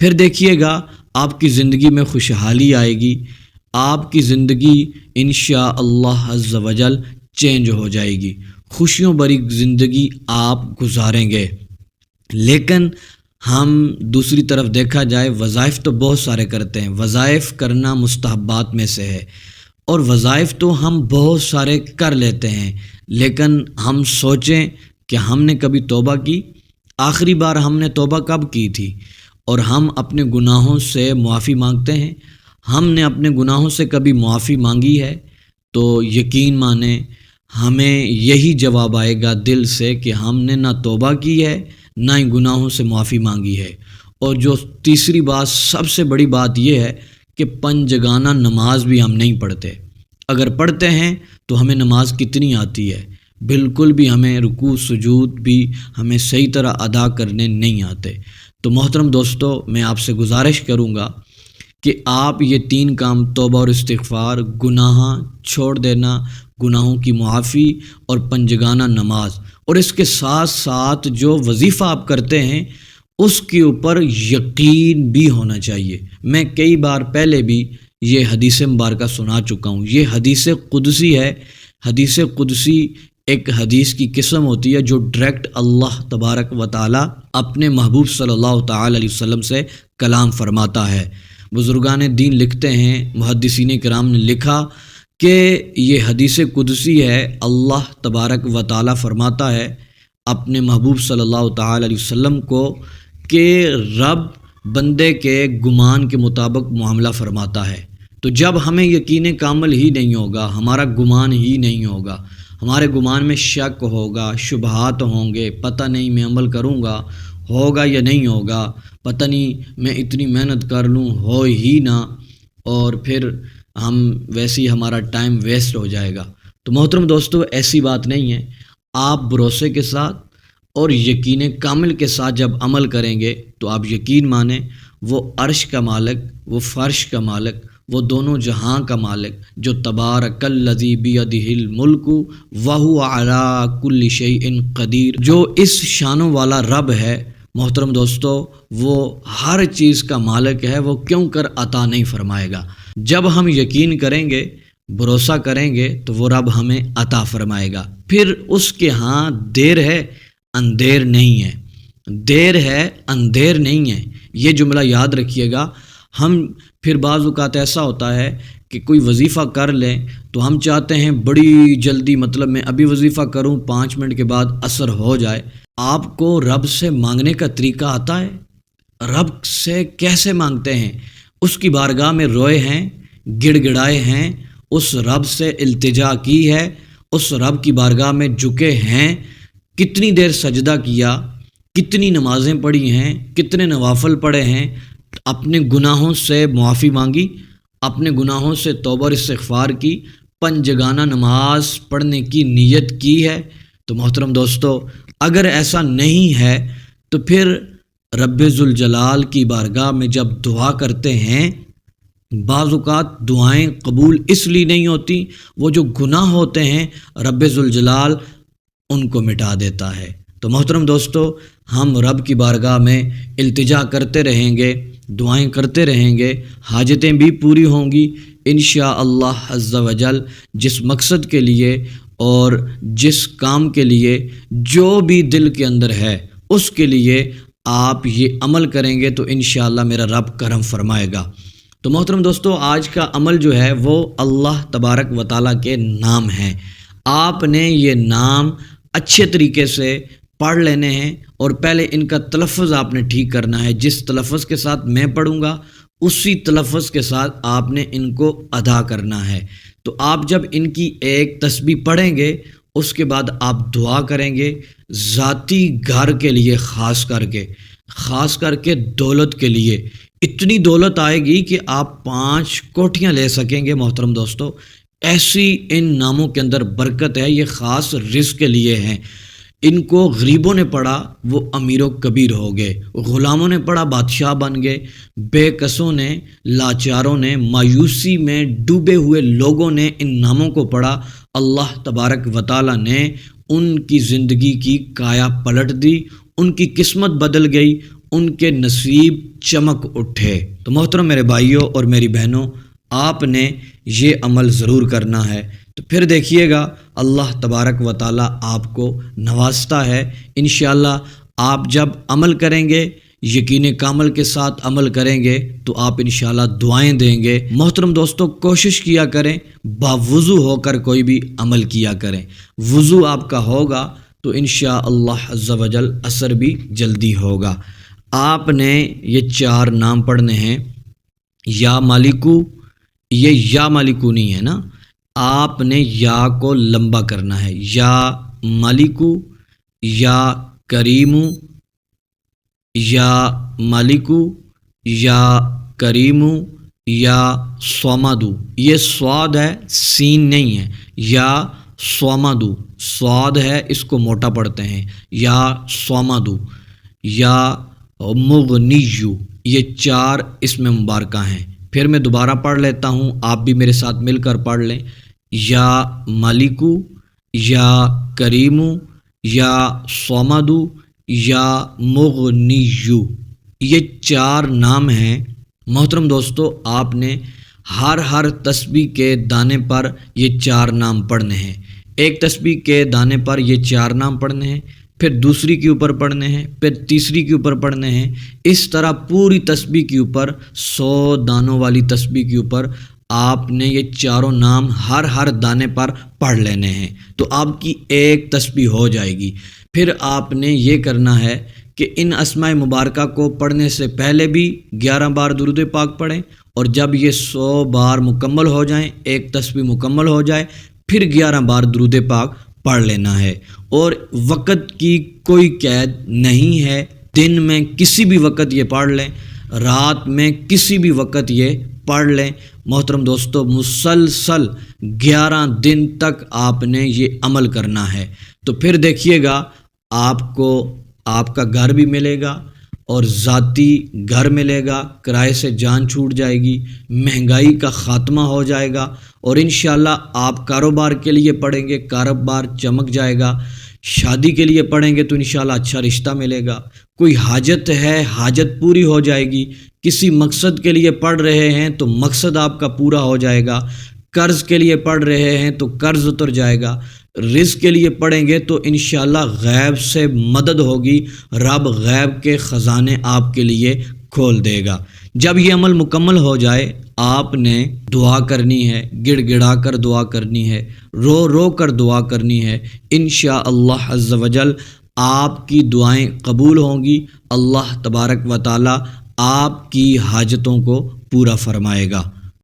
پھر دیکھیے گا آپ کی زندگی میں خوشحالی آئے گی، آپ کی زندگی انشاءاللہ عز و جل چینج ہو جائے گی، خوشیوں بھری زندگی آپ گزاریں گے۔ لیکن ہم دوسری طرف دیکھا جائے وظائف تو بہت سارے کرتے ہیں، وظائف کرنا مستحبات میں سے ہے، اور وظائف تو ہم بہت سارے کر لیتے ہیں، لیکن ہم سوچیں کہ ہم نے کبھی توبہ کی؟ آخری بار ہم نے توبہ کب کی تھی؟ اور ہم اپنے گناہوں سے معافی مانگتے ہیں؟ ہم نے اپنے گناہوں سے کبھی معافی مانگی ہے؟ تو یقین مانیں ہمیں یہی جواب آئے گا دل سے کہ ہم نے نہ توبہ کی ہے نہ ہی گناہوں سے معافی مانگی ہے۔ اور جو تیسری بات، سب سے بڑی بات یہ ہے کہ پنجگانہ نماز بھی ہم نہیں پڑھتے۔ اگر پڑھتے ہیں تو ہمیں نماز کتنی آتی ہے؟ بالکل بھی ہمیں رکوع سجود بھی ہمیں صحیح طرح ادا کرنے نہیں آتے۔ تو محترم دوستو، میں آپ سے گزارش کروں گا کہ آپ یہ 3 کام، توبہ اور استغفار، گناہ چھوڑ دینا، گناہوں کی معافی اور پنجگانہ نماز، اور اس کے ساتھ ساتھ جو وظیفہ آپ کرتے ہیں اس کے اوپر یقین بھی ہونا چاہیے۔ میں کئی بار پہلے بھی یہ حدیث مبارکہ سنا چکا ہوں، یہ حدیث قدسی ہے۔ حدیث قدسی ایک حدیث کی قسم ہوتی ہے جو ڈائریکٹ اللہ تبارک و تعالی اپنے محبوب صلی اللہ تعالی علیہ وسلم سے کلام فرماتا ہے۔ بزرگان دین لکھتے ہیں، محدثین کرام نے لکھا کہ یہ حدیث قدسی ہے، اللہ تبارک و تعالی فرماتا ہے اپنے محبوب صلی اللہ تعالی علیہ وسلم کو کہ رب بندے کے گمان کے مطابق معاملہ فرماتا ہے۔ تو جب ہمیں یقین کامل ہی نہیں ہوگا، ہمارا گمان ہی نہیں ہوگا، ہمارے گمان میں شک ہوگا، شبہات ہوں گے، پتہ نہیں میں عمل کروں گا ہوگا یا نہیں ہوگا، پتہ نہیں میں اتنی محنت کر لوں ہو ہی نہ، اور پھر ہم ویسے ہی ہمارا ٹائم ویسٹ ہو جائے گا۔ تو محترم دوستو، ایسی بات نہیں ہے۔ آپ بھروسے کے ساتھ اور یقین کامل کے ساتھ جب عمل کریں گے تو آپ یقین مانیں وہ عرش کا مالک، وہ فرش کا مالک، وہ دونوں جہاں کا مالک، جو تبارک الذی بیدہ الملک وہو علی کل شیء قدیر، جو اس شانوں والا رب ہے محترم دوستو، وہ ہر چیز کا مالک ہے، وہ کیوں کر عطا نہیں فرمائے گا؟ جب ہم یقین کریں گے، بھروسہ کریں گے تو وہ رب ہمیں عطا فرمائے گا۔ پھر اس کے ہاں دیر ہے اندھیر نہیں ہے، دیر ہے اندھیر نہیں ہے، یہ جملہ یاد رکھیے گا۔ ہم پھر بعض اوقات ایسا ہوتا ہے کہ کوئی وظیفہ کر لیں تو ہم چاہتے ہیں بڑی جلدی، مطلب میں ابھی وظیفہ کروں 5 منٹ کے بعد عصر ہو جائے۔ آپ کو رب سے مانگنے کا طریقہ آتا ہے؟ رب سے کیسے مانگتے ہیں؟ اس کی بارگاہ میں روئے ہیں، گڑ گڑائے ہیں، اس رب سے التجا کی ہے، اس رب کی بارگاہ میں جھکے ہیں، کتنی دیر سجدہ کیا، کتنی نمازیں پڑھی ہیں، کتنے نوافل پڑھے ہیں، اپنے گناہوں سے معافی مانگی، اپنے گناہوں سے توبہ اور استغفار کی، پنجگانہ نماز پڑھنے کی نیت کی ہے۔ تو محترم دوستو، اگر ایسا نہیں ہے تو پھر رب ذوالجلال کی بارگاہ میں جب دعا کرتے ہیں، بعض اوقات دعائیں قبول اس لیے نہیں ہوتی، وہ جو گناہ ہوتے ہیں رب ذوالجلال ان کو مٹا دیتا ہے۔ تو محترم دوستو، ہم رب کی بارگاہ میں التجا کرتے رہیں گے، دعائیں کرتے رہیں گے، حاجتیں بھی پوری ہوں گی انشاءاللہ عز و جل۔ جس مقصد کے لیے اور جس کام کے لیے جو بھی دل کے اندر ہے اس کے لیے آپ یہ عمل کریں گے تو انشاءاللہ میرا رب کرم فرمائے گا۔ تو محترم دوستو، آج کا عمل جو ہے وہ اللہ تبارک و تعالیٰ کے نام ہیں۔ آپ نے یہ نام اچھے طریقے سے پڑھ لینے ہیں، اور پہلے ان کا تلفظ آپ نے ٹھیک کرنا ہے۔ جس تلفظ کے ساتھ میں پڑھوں گا اسی تلفظ کے ساتھ آپ نے ان کو ادا کرنا ہے۔ تو آپ جب ان کی ایک تسبیح پڑھیں گے اس کے بعد آپ دعا کریں گے ذاتی گھر کے لیے، خاص کر کے دولت کے لیے۔ اتنی دولت آئے گی کہ آپ 5 کوٹھیاں لے سکیں گے محترم دوستو، ایسی ان ناموں کے اندر برکت ہے۔ یہ خاص رزق کے لیے ہیں۔ ان کو غریبوں نے پڑھا وہ امیر و کبیر ہو گئے، غلاموں نے پڑھا بادشاہ بن گئے، بے کسوں نے، لاچاروں نے، مایوسی میں ڈوبے ہوئے لوگوں نے ان ناموں کو پڑھا، اللہ تبارک و تعالیٰ نے ان کی زندگی کی کایا پلٹ دی، ان کی قسمت بدل گئی، ان کے نصیب چمک اٹھے۔ تو محترم میرے بھائیوں اور میری بہنوں، آپ نے یہ عمل ضرور کرنا ہے۔ تو پھر دیکھیے گا اللہ تبارک و تعالیٰ آپ کو نوازتا ہے۔ انشاءاللہ آپ جب عمل کریں گے، یقین کامل کے ساتھ عمل کریں گے تو آپ انشاءاللہ دعائیں دیں گے۔ محترم دوستو، کوشش کیا کریں باوضو ہو کر کوئی بھی عمل کیا کریں۔ وضو آپ کا ہوگا تو انشاءاللہ عز و جل اثر بھی جلدی ہوگا۔ آپ نے یہ 4 نام پڑھنے ہیں۔ یا مالکو، یہ یا مالکو نہیں ہے نا، آپ نے یا کو لمبا کرنا ہے۔ یا مالکو، یا کریمو، یا مالکو، یا کریمو، یا صمدو۔ یہ صاد ہے، سین نہیں ہے۔ یا صمدو، صاد ہے، اس کو موٹا پڑھتے ہیں۔ یا صمدو، یا مغنیو، یہ 4 اسم مبارکہ ہیں۔ پھر میں دوبارہ پڑھ لیتا ہوں، آپ بھی میرے ساتھ مل کر پڑھ لیں۔ یا مالکو، یا کریمو، یا صمدو، یا مغنیو، یہ 4 نام ہیں۔ محترم دوستو، آپ نے ہر تسبیح کے دانے پر یہ 4 نام پڑھنے ہیں۔ ایک تسبیح کے دانے پر یہ 4 نام پڑھنے ہیں، پھر دوسری کے اوپر پڑھنے ہیں، پھر تیسری کے اوپر پڑھنے ہیں۔ اس طرح پوری تسبیح کے اوپر 100 دانوں والی تسبیح کے اوپر آپ نے یہ 4 نام ہر دانے پر پڑھ لینے ہیں، تو آپ کی ایک تسبیح ہو جائے گی۔ پھر آپ نے یہ کرنا ہے کہ ان اسماء مبارکہ کو پڑھنے سے پہلے بھی 11 بار درود پاک پڑھیں، اور جب یہ 100 بار مکمل ہو جائیں، ایک تسبیح مکمل ہو جائے، پھر 11 بار درود پاک پڑھ لینا ہے۔ اور وقت کی کوئی قید نہیں ہے، دن میں کسی بھی وقت یہ پڑھ لیں، رات میں کسی بھی وقت یہ پڑھ لیں۔ محترم دوستو، مسلسل 11 دن تک آپ نے یہ عمل کرنا ہے۔ تو پھر دیکھیے گا آپ کو آپ کا گھر بھی ملے گا، اور ذاتی گھر ملے گا، کرائے سے جان چھوٹ جائے گی، مہنگائی کا خاتمہ ہو جائے گا، اور انشاءاللہ آپ کاروبار کے لیے پڑھیں گے، کاروبار چمک جائے گا۔ شادی کے لیے پڑھیں گے تو انشاءاللہ اچھا رشتہ ملے گا۔ کوئی حاجت ہے، حاجت پوری ہو جائے گی۔ کسی مقصد کے لیے پڑھ رہے ہیں تو مقصد آپ کا پورا ہو جائے گا۔ قرض کے لیے پڑھ رہے ہیں تو قرض اتر جائے گا۔ رزق کے لیے پڑھیں گے تو انشاءاللہ غیب سے مدد ہوگی، رب غیب کے خزانے آپ کے لیے کھول دے گا۔ جب یہ عمل مکمل ہو جائے، آپ نے دعا کرنی ہے، گڑ گڑا کر دعا کرنی ہے، رو رو کر دعا کرنی ہے۔ انشاءاللہ عز و جل آپ کی دعائیں قبول ہوں گی، اللہ تبارک و تعالی آپ کی حاجتوں کو پورا فرمائے گا۔